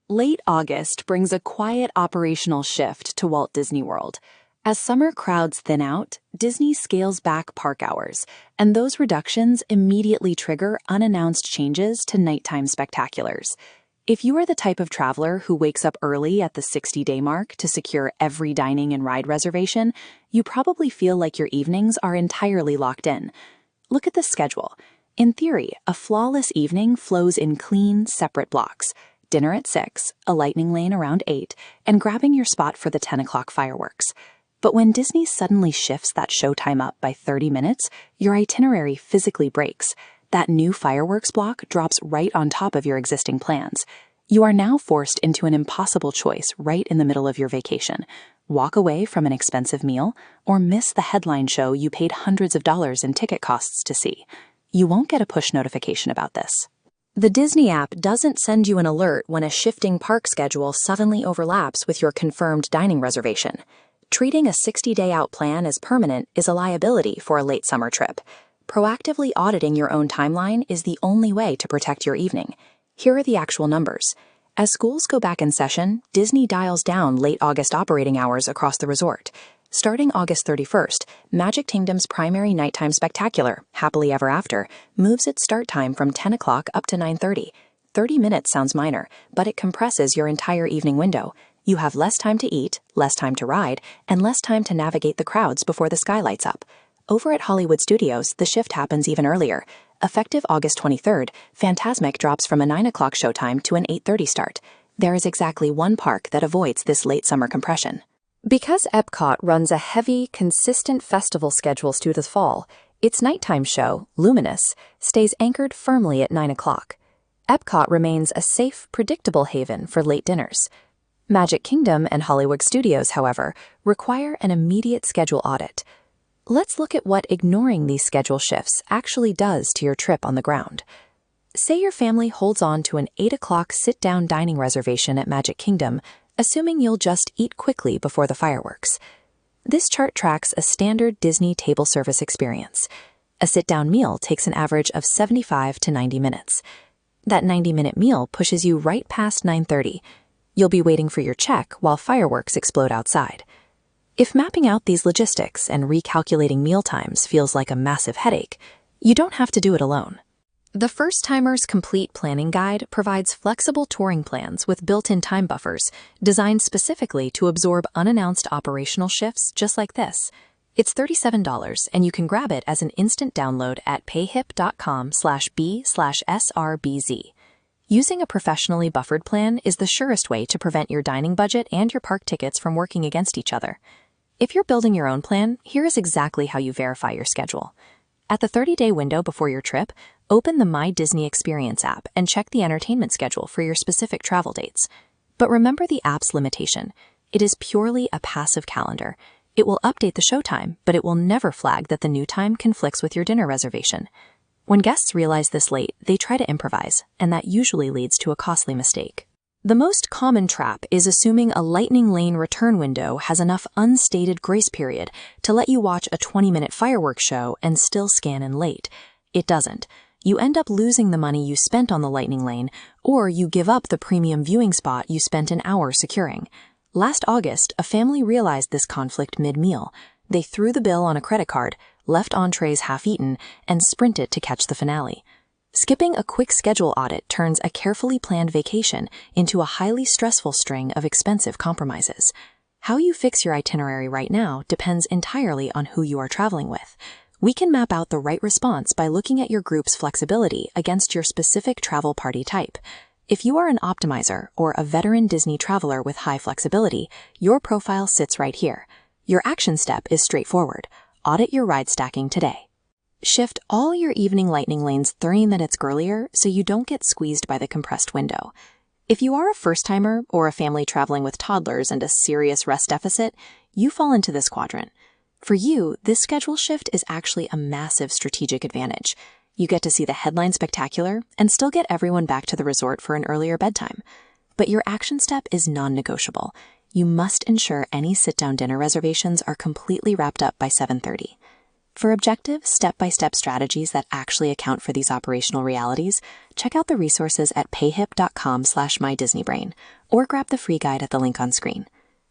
Late August brings a quiet operational shift to Walt Disney World. As summer crowds thin out, Disney scales back park hours, and those reductions immediately trigger unannounced changes to nighttime spectaculars. If you are the type of traveler who wakes up early at the 60-day mark to secure every dining and ride reservation, you probably feel like your evenings are entirely locked in. Look at the schedule. In theory, a flawless evening flows in clean, separate blocks. Dinner at 6, a lightning lane around 8, and grabbing your spot for the 10 o'clock fireworks. But when Disney suddenly shifts that showtime up by 30 minutes, your itinerary physically breaks. That new fireworks block drops right on top of your existing plans. You are now forced into an impossible choice right in the middle of your vacation. Walk away from an expensive meal, or miss the headline show you paid hundreds of dollars in ticket costs to see. You won't get a push notification about this. The Disney app doesn't send you an alert when a shifting park schedule suddenly overlaps with your confirmed dining reservation. Treating a 60-day out plan as permanent is a liability for a late summer trip. Proactively auditing your own timeline is the only way to protect your evening. Here are the actual numbers. As schools go back in session, Disney dials down late August operating hours across the resort. Starting August 31st, Magic Kingdom's primary nighttime spectacular, Happily Ever After, moves its start time from 10 o'clock up to 9:30. 30 minutes sounds minor, but it compresses your entire evening window. You have less time to eat, less time to ride, and less time to navigate the crowds before the sky lights up. Over at Hollywood Studios, the shift happens even earlier. Effective August 23rd, Fantasmic drops from a 9 o'clock showtime to an 8:30 start. There is exactly one park that avoids this late summer compression. Because EPCOT runs a heavy, consistent festival schedule through the fall, its nighttime show, Luminous, stays anchored firmly at 9 o'clock. EPCOT remains a safe, predictable haven for late dinners. Magic Kingdom and Hollywood Studios, however, require an immediate schedule audit. Let's look at what ignoring these schedule shifts actually does to your trip on the ground. Say your family holds on to an 8 o'clock sit-down dining reservation at Magic Kingdom, assuming you'll just eat quickly before the fireworks. This chart tracks a standard Disney table service experience. A sit-down meal takes an average of 75 to 90 minutes. That 90-minute meal pushes you right past 9:30. You'll be waiting for your check while fireworks explode outside. If mapping out these logistics and recalculating meal times feels like a massive headache, you don't have to do it alone. The First Timer's Complete Planning Guide provides flexible touring plans with built-in time buffers designed specifically to absorb unannounced operational shifts just like this. It's $37, and you can grab it as an instant download at payhip.com/b/SRBZ. Using a professionally buffered plan is the surest way to prevent your dining budget and your park tickets from working against each other. If you're building your own plan, here is exactly how you verify your schedule. At the 30-day window before your trip, open the My Disney Experience app and check the entertainment schedule for your specific travel dates. But remember the app's limitation. It is purely a passive calendar. It will update the showtime, but it will never flag that the new time conflicts with your dinner reservation. When guests realize this late, they try to improvise, and that usually leads to a costly mistake. The most common trap is assuming a lightning lane return window has enough unstated grace period to let you watch a 20-minute fireworks show and still scan in late. It doesn't. You end up losing the money you spent on the lightning lane, or you give up the premium viewing spot you spent an hour securing. Last August, a family realized this conflict mid-meal. They threw the bill on a credit card, left entrees half-eaten, and sprinted to catch the finale. Skipping a quick schedule audit turns a carefully planned vacation into a highly stressful string of expensive compromises. How you fix your itinerary right now depends entirely on who you are traveling with. We can map out the right response by looking at your group's flexibility against your specific travel party type. If you are an optimizer or a veteran Disney traveler with high flexibility, your profile sits right here. Your action step is straightforward. Audit your ride stacking today. Shift all your evening lightning lanes 30 minutes earlier so you don't get squeezed by the compressed window. If you are a first-timer or a family traveling with toddlers and a serious rest deficit, you fall into this quadrant. For you, this schedule shift is actually a massive strategic advantage. You get to see the headline spectacular and still get everyone back to the resort for an earlier bedtime. But your action step is non-negotiable. You must ensure any sit-down dinner reservations are completely wrapped up by 7:30. For objective, step-by-step strategies that actually account for these operational realities, check out the resources at payhip.com/mydisneybrain, or grab the free guide at the link on screen.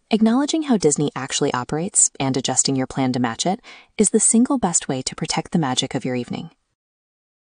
Acknowledging how Disney actually operates and adjusting your plan to match it is the single best way to protect the magic of your evening.